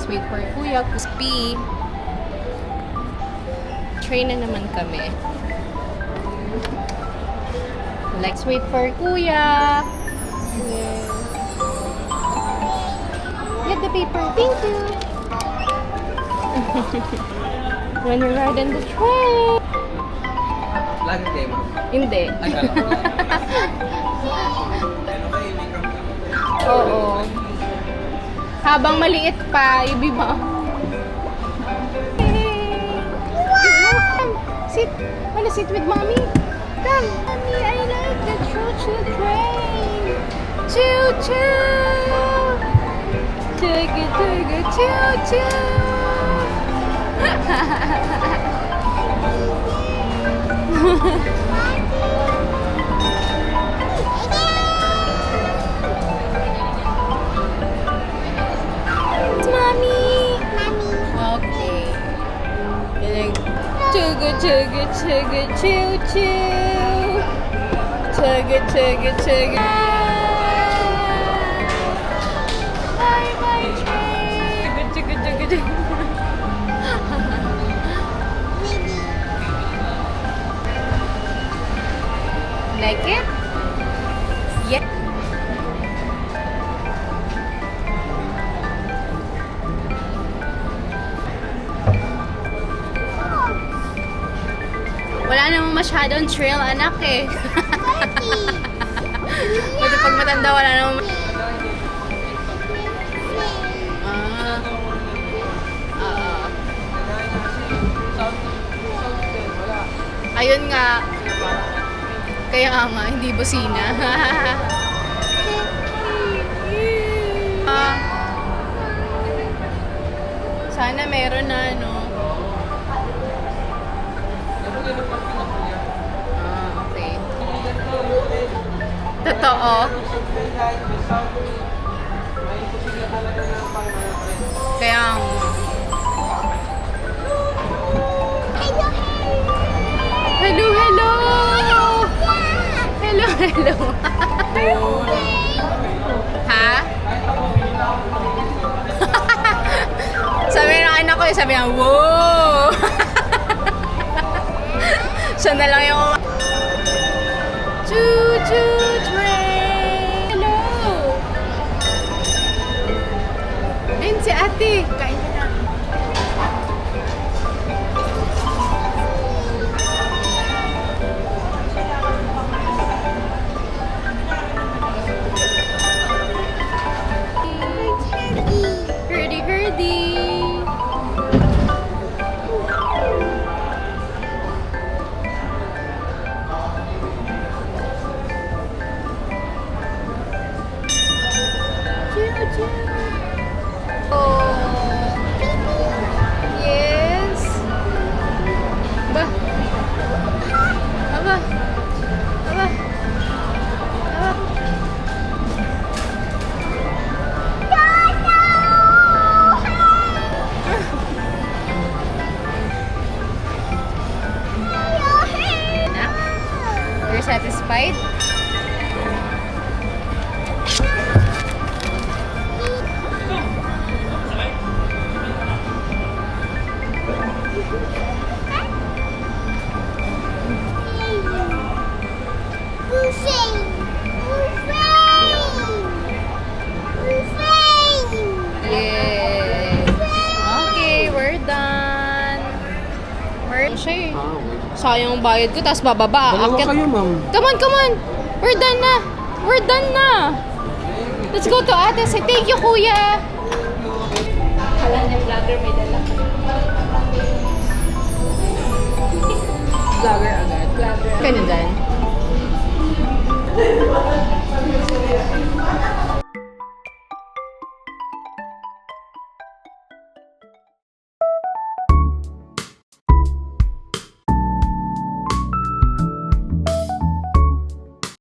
wait for Kuya. Crispy. Train na naman kami. Let's wait for Kuya. Yeah. Get the paper. Thank you. When you ride on the train. Lagi kayo, ma'am. Hindi. Ay, kala ko. Oo. Habang maliit pa, ibi mo. Come, sit. Wanna sit with mommy? Come. Mommy, I like the choo-choo train. Choo-choo. Chugga, choo-choo. Mommy. Okay. Chugga, chugga, chugga, choo choo. Chugga, chugga, chugga. Bye bye train. Chugga, chugga, chugga. Like it? Yeah. Wala namang masyadong trail, anak eh. Kasi pag matanda, wala namang... Ayun nga. Kaya nga, hindi busina. Sana meron na, no? Okay. Totoo. Kaya nga. Hello, hello! Hello, hello! Ha? Sabi ng anak ko, sabi niya, wow! Siya na lang yung... Choo-choo train! Hello! Ayun si ate. Kain ka na. Hurdy, hurdy! Oh. Yes. Ba. Aba. Aba. Aba. You're satisfied? Yes. Okay, we're done. We're siya eh. Sayang ang bayad ko, tapos bababa. Dalawa Akyat. kayo, ma'am. Come on, come on. We're done na. We're done na. Let's go to ate. Say thank you, kuya. Kala niya vlogger, may dala.